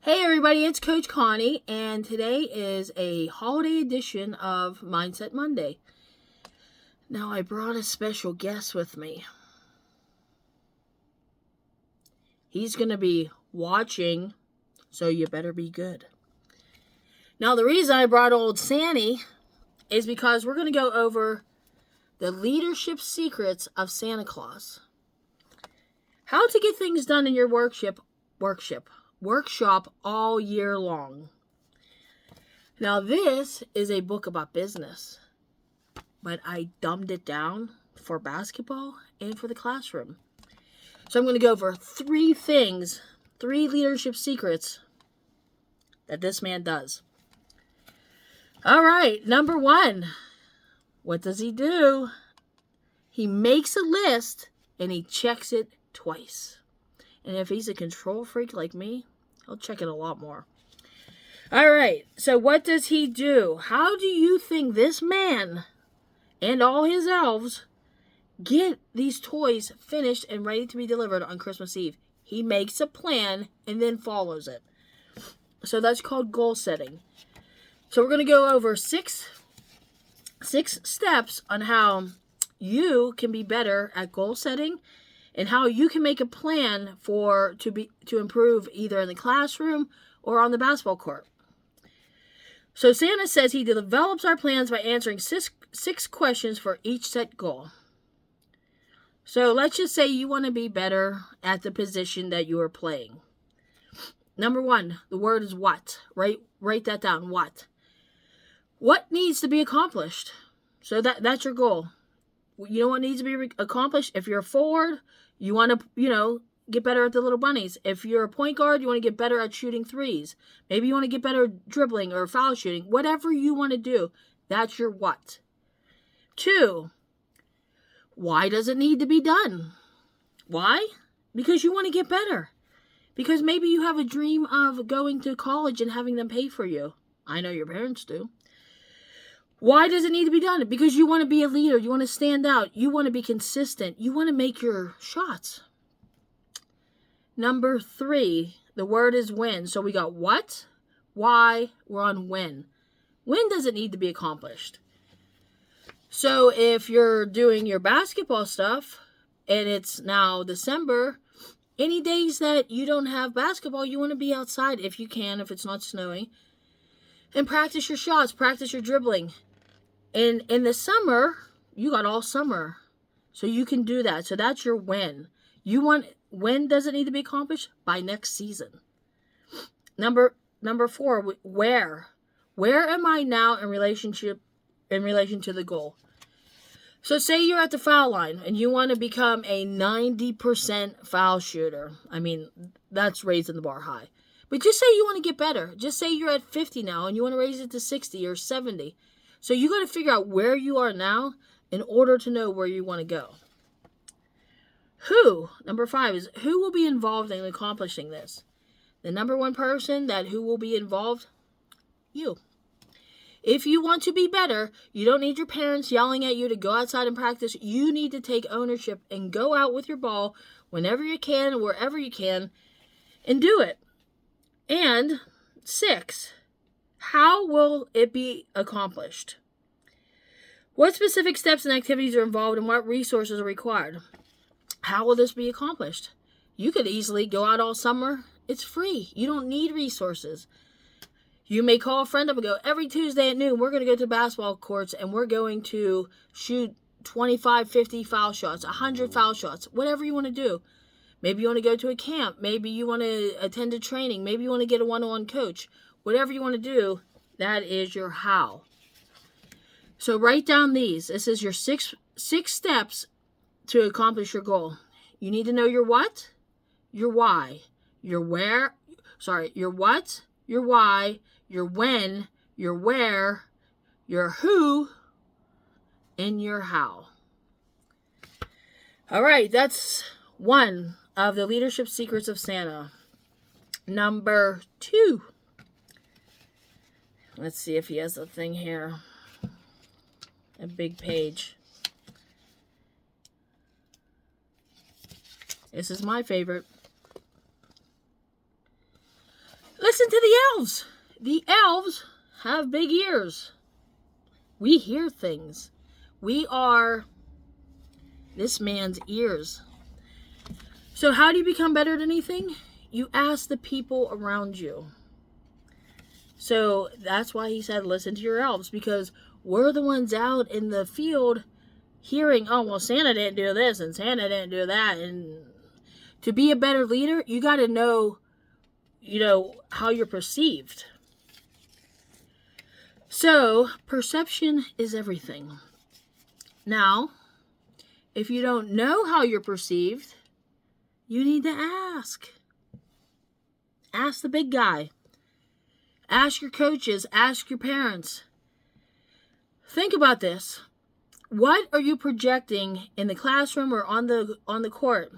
Hey everybody, it's Coach Connie, and today is a holiday edition of Mindset Monday. Now, I brought a special guest with me. He's going to be watching, so you better be good. Now, the reason I brought old Sandy is because we're going to go over the leadership secrets of Santa Claus. How to get things done in your workshop all year long. Now, this is a book about business, but I dumbed it down for basketball and for the classroom. So I'm going to go over three leadership secrets that this man does. All right, number one, what does he do? He makes a list and he checks it twice. And if he's a control freak like me, I'll check it a lot more. All right, so what does he do? How do you think this man and all his elves get these toys finished and ready to be delivered on Christmas Eve? He makes a plan and then follows it. So that's called goal setting. So we're going to go over six steps on how you can be better at goal setting and how you can make a plan to improve either in the classroom or on the basketball court. So Santa says he develops our plans by answering six questions for each set goal. So let's just say you want to be better at the position that you are playing. Number one, the word is what. Write that down. What? What needs to be accomplished? So that's your goal. You know what needs to be accomplished? If you're a forward, you want to, get better at the little bunnies. If you're a point guard, you want to get better at shooting threes. Maybe you want to get better at dribbling or foul shooting. Whatever you want to do, that's your what. Two, why does it need to be done? Why? Because you want to get better. Because maybe you have a dream of going to college and having them pay for you. I know your parents do. Why does it need to be done? Because you want to be a leader. You want to stand out. You want to be consistent. You want to make your shots. Number three, the word is when. So we got what, why, we're on when. When does it need to be accomplished? So if you're doing your basketball stuff and it's now December, any days that you don't have basketball, you want to be outside if you can, if it's not snowing, and practice your shots, practice your dribbling. And in the summer, you got all summer. So you can do that. So that's your when. When does it need to be accomplished? By next season. Number four, where? Where am I now in relation to the goal? So say you're at the foul line and you want to become a 90% foul shooter. I mean, that's raising the bar high. But just say you want to get better. Just say you're at 50 now and you want to raise it to 60 or 70. So you got to figure out where you are now in order to know where you want to go. Who? Number five is who will be involved in accomplishing this? The number one person who will be involved? You. If you want to be better, you don't need your parents yelling at you to go outside and practice. You need to take ownership and go out with your ball whenever you can, wherever you can, and do it. And 6, how will it be accomplished? What specific steps and activities are involved and what resources are required? How will this be accomplished? You could easily go out all summer. It's free. You don't need resources. You may call a friend up and go, every Tuesday at noon, we're going to go to basketball courts and we're going to shoot 25, 50 foul shots, 100 foul shots, whatever you want to do. Maybe you want to go to a camp. Maybe you want to attend a training. Maybe you want to get a one-on-one coach. Whatever you want to do, that is your how. So write down these. This is your six steps to accomplish your goal. You need to know your what, your why, your what, your why, your when, your where, your who, and your how. All right, that's one of the leadership secrets of Santa. Number 2. Let's see if he has a thing here. A big page. This is my favorite. Listen to the elves. The elves have big ears. We hear things. We are this man's ears. So how do you become better at anything? You ask the people around you. So that's why he said, listen to your elves, because we're the ones out in the field hearing, oh, well, Santa didn't do this and Santa didn't do that. And to be a better leader, you got to know, how you're perceived. So perception is everything. Now, if you don't know how you're perceived, you need to ask. Ask the big guy. Ask your coaches. Ask your parents. Think about this. What are you projecting in the classroom or on the court?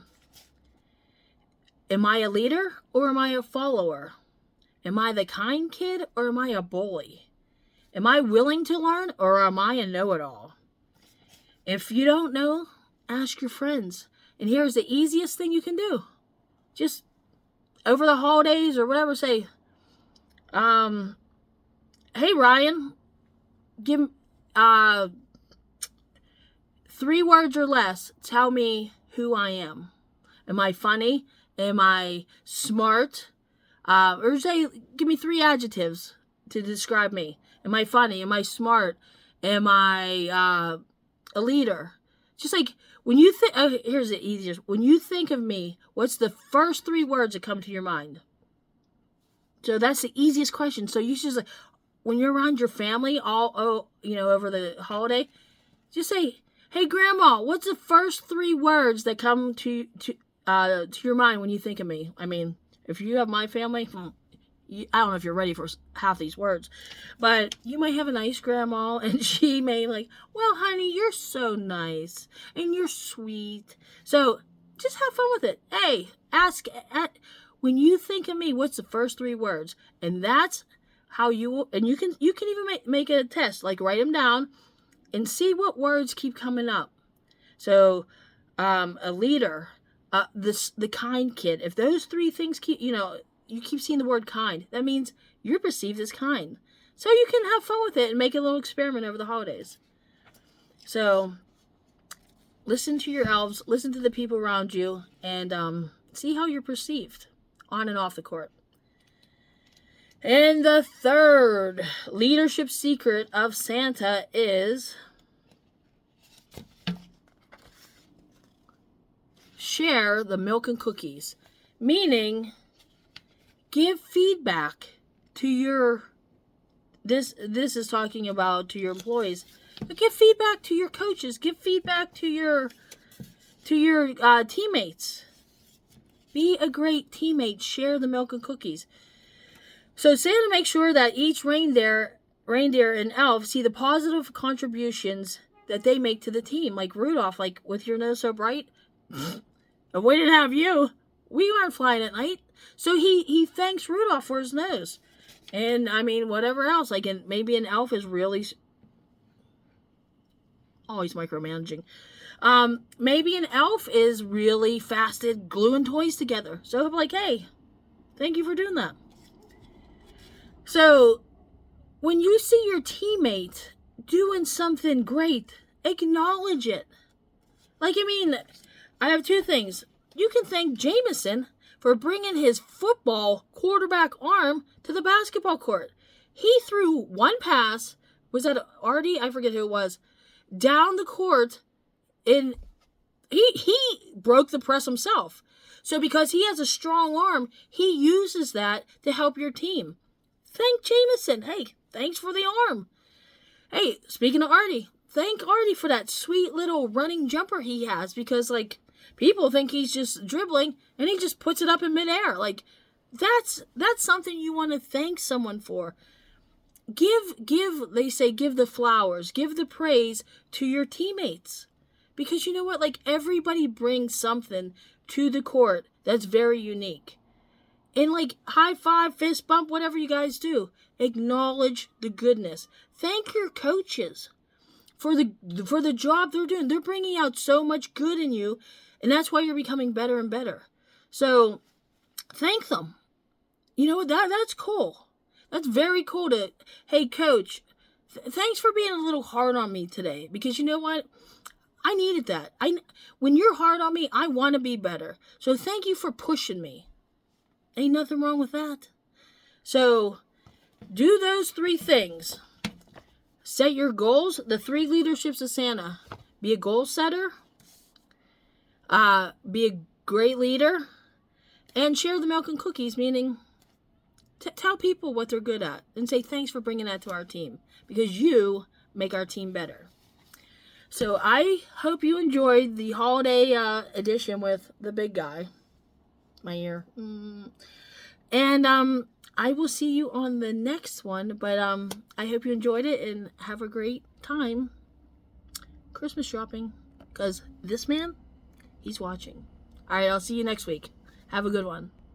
Am I a leader or am I a follower? Am I the kind kid or am I a bully? Am I willing to learn or am I a know-it-all? If you don't know, ask your friends. And here's the easiest thing you can do. Just over the holidays or whatever, say, hey, Ryan, give 3 words or less. Tell me who I am. Am I funny? Am I smart? Or say, give me 3 adjectives to describe me. Am I funny? Am I smart? Am I a leader? Just like when you think, here's the easiest. When you think of me, what's the first 3 words that come to your mind? So that's the easiest question. So you should just, like, when you're around your family, over the holiday, just say, hey, Grandma, what's the first 3 words that come to your mind when you think of me? I mean, if you have my family, I don't know if you're ready for half these words, but you might have a nice grandma, and she may like, well, honey, you're so nice, and you're sweet. So just have fun with it. Hey, ask, when you think of me, what's the first 3 words? And that's how you will, and you can even make a test, like write them down and see what words keep coming up. So, a leader, the kind kid, if those 3 things keep, you keep seeing the word kind, that means you're perceived as kind. So you can have fun with it and make a little experiment over the holidays. So listen to your elves, listen to the people around you, and see how you're perceived on and off the court. And the third leadership secret of Santa is share the milk and cookies. Meaning, give feedback to your, this is talking about to your employees, but give feedback to your coaches, give feedback to your teammates. Be a great teammate, share the milk and cookies. So Santa makes sure that each reindeer and elf see the positive contributions that they make to the team. Like Rudolph, like, with your nose so bright, if we didn't have you, we aren't flying at night. So he thanks Rudolph for his nose. And, I mean, whatever else. Like, maybe an elf is really always micromanaging. Maybe an elf is really fast at gluing toys together. So he'll be like, hey, thank you for doing that. So, when you see your teammate doing something great, acknowledge it. Like, I mean, I have 2 things. You can thank Jameson for bringing his football quarterback arm to the basketball court. He threw one pass, was that Artie? I forget who it was, down the court, and he broke the press himself. So because he has a strong arm, he uses that to help your team. Thank Jameson. Hey, thanks for the arm. Hey, speaking of Artie, thank Artie for that sweet little running jumper he has, because, like, people think he's just dribbling, and he just puts it up in midair. Like, that's something you want to thank someone for. They say, give the flowers, give the praise to your teammates. Because you know what? Like, everybody brings something to the court that's very unique. And, like, high five, fist bump, whatever you guys do, acknowledge the goodness. Thank your coaches for the job they're doing. They're bringing out so much good in you, and that's why you're becoming better and better. So, thank them. You know what? That's cool. That's very cool to, hey, coach, thanks for being a little hard on me today. Because you know what? I needed that. When you're hard on me, I want to be better. So thank you for pushing me. Ain't nothing wrong with that. So do those 3 things. Set your goals. The 3 leaderships of Santa. Be a goal setter. Be a great leader. And share the milk and cookies, meaning tell people what they're good at. And say thanks for bringing that to our team. Because you make our team better. So I hope you enjoyed the holiday edition with the big guy. My ear. And I will see you on the next one. But I hope you enjoyed it and have a great time Christmas shopping. Because this man, he's watching. All right, I'll see you next week. Have a good one.